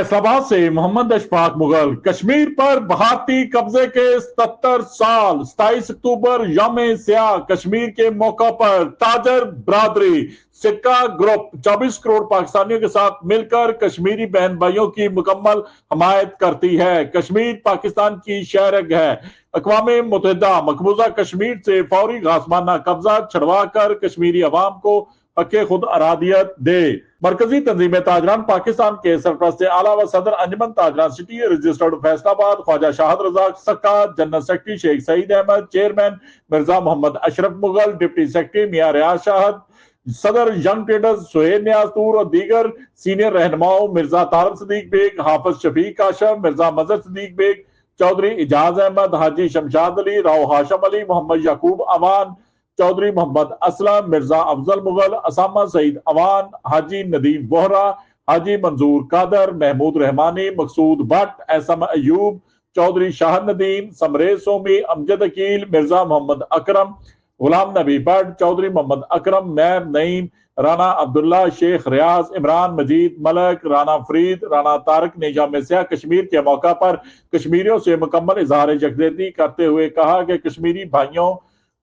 फैसलाबाद से मोहम्मद अशफाक मुगल। कश्मीर पर भारतीय कब्जे के 77 साल 27 अक्टूबर यौम स्याह कश्मीर के मौका पर ताजर बरादरी सिक्का ग्रुप 24 करोड़ पाकिस्तानियों के साथ मिलकर कश्मीरी बहन भाइयों की मुकम्मल हमायत करती है। कश्मीर पाकिस्तान की शहरग है। अक़वाम मुत्तहिदा मकबूजा कश्मीर से फौरी घासमाना कब्जा छड़वा कर कश्मीरी अवाम को हक़े खुद अरादियत दे। मरकजी तंजीम ताजरान पाकिस्तान के सरपरस्त आला व सदर अंजुमन ताजरान city registered Faisalabad Khawaja Shahid Raza Sakka, general secretary Sheikh Saeed Ahmed, chairman Mirza Mohammad Ashraf Mughal, deputy secretary Mian Riaz Shahid, सदर यंग ट्रेडर्स सुहेल नियाजतूर और दीगर सीनियर रहनुमाओं मिर्जा तारक सदीक बेग, हाफिज शफीक आशम, मिर्जा मजहर सदीक बेग, चौधरी इजाज अहमद, हाजी शमशाद अली, राव हाशम अली, मोहम्मद याकूब अवान, चौधरी मोहम्मद असलम, मिर्जा अफजल मुगल, असामा सईद अवान, हाजी नदीम बोहरा, हाजी मंजूर कादर, महमूद रहमानी, मकसूद भट्ट, एसम अयूब, चौधरी शाह नदीम, समरेज सोमी, अमजद अकील, मिर्जा मोहम्मद अकरम, गुलाम नबी भट्ट, चौधरी मोहम्मद अकरम, मैर नईम, राना अब्दुल्ला, शेख रियाज, इमरान मजीद मलक, राना फरीद, राना तारक ने यौम स्याह कश्मीर के मौका पर कश्मीरियों से मुकम्मल इजहार यकजहती करते हुए कहा कि कश्मीरी भाइयों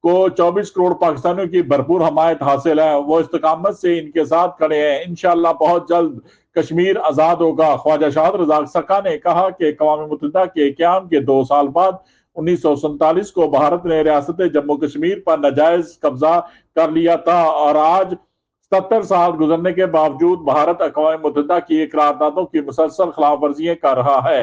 को 24 करोड़ पाकिस्तानियों की भरपूर हमायत हासिल है। वो इस्तकामत से इनके साथ खड़े हैं। इंशाअल्लाह बहुत जल्द कश्मीर आजाद होगा। ख्वाजा शाहद रजा सक्का ने कहा कि अक़वाम मुत्तहिदा के क़याम के 2 साल बाद 1947 को भारत ने रियासत जम्मू कश्मीर पर नाजायज कब्जा कर लिया था और आज 77 साल गुजरने के बावजूद भारत अक़वाम मुत्तहिदा की करारदादों की मुसलसल खिलाफ वर्जियां कर रहा है।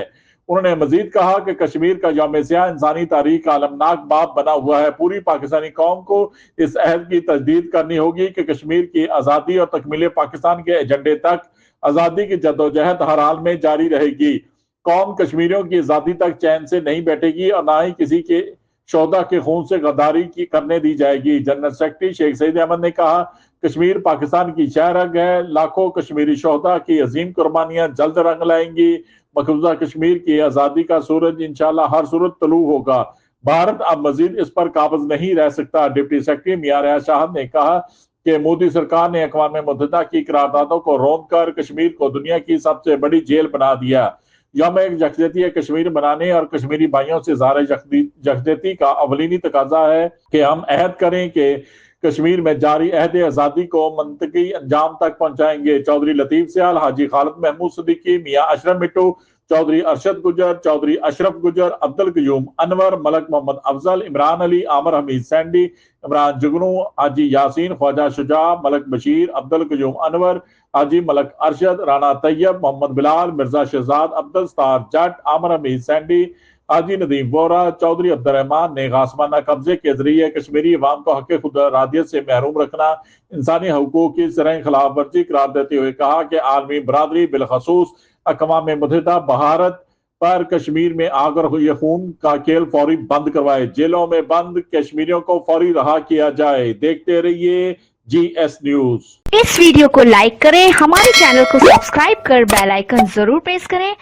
उन्होंने मजीद कहा कि कश्मीर का यौम स्याह इंसानी तारीख का आलमनाक बाब बना हुआ है। पूरी पाकिस्तानी कौम को इस अहद की तजदीद करनी होगी कि कश्मीर की आज़ादी और तकमील पाकिस्तान के एजेंडे तक आज़ादी की जद्दोजहद हर हाल में जारी रहेगी। कौम कश्मीरियों की आज़ादी तक चैन से नहीं बैठेगी और ना ही किसी के शोहदा के खून से गद्दारी करने दी जाएगी। जनरल सेक्रेटरी शेख सईद अहमद ने कहा, कश्मीर पाकिस्तान की शहरग है। लाखों कश्मीरी शोहदा की अजीम कुर्बानियां जल्द रंग लाएंगी। मकबूजा कश्मीर की आज़ादी का सूरज इंशाअल्लाह हर सूरत तलू होगा। भारत अब मजीद इस पर काबिज नहीं रह सकता। डिप्टी सेक्रेटरी मियां रियाज शाहद ने कहा कि मोदी सरकार ने अक़वाम मुत्तहिदा की करारदादों को रोक कर कश्मीर को दुनिया की सबसे बड़ी जेल बना दिया। यौम यकजहती कश्मीर बनाने और कश्मीरी भाइयों से इज़हार यकजहती का अवलीनी तकाजा है कि हम अहद करें कि कश्मीर में जारी अहद आज़ादी को मंतकी अंजाम तक पहुंचाएंगे। चौधरी लतीफ सियाल, हाजी खालिद महमूद सिद्दीकी, मियां अशरफ मिट्टू, चौधरी अरशद गुजर, चौधरी अशरफ गुजर, अब्दुल कयूम अनवर, मलक मोहम्मद अफजल, इमरान अली, आमिर हमीद सैंडी, इमरान जुगनू, हाजी यासीन, ख्वाजा शुजा, मलक बशीर, अब्दुल कयूम अनवर, हाजी मलक अरशद, राना तैयब, मोहम्मद बिलाल, मिर्जा शहजाद, अब्दुल स्तार जट, आमिर हमीद सैंडी, हाजी नदीम बोरा, चौधरी अब्दुर्रहमान ने घासमाना कब्जे के जरिए कश्मीरी अवाम को हक़ खुद अरादियत से महरूम रखना इंसानी हकूक़ की सरह खिलाफ वर्जी करार देते हुए कहा कि आलमी बरादरी बिलखसूस अक़वाम मुत्तहिदा भारत पर कश्मीर में आग और खून का खेल फौरी बंद करवाए। जेलों में बंद कश्मीरियों को फौरी रहा किया जाए। देखते रहिए GS न्यूज। इस वीडियो को लाइक करें, हमारे चैनल को सब्सक्राइब कर बेल आइकन जरूर प्रेस करें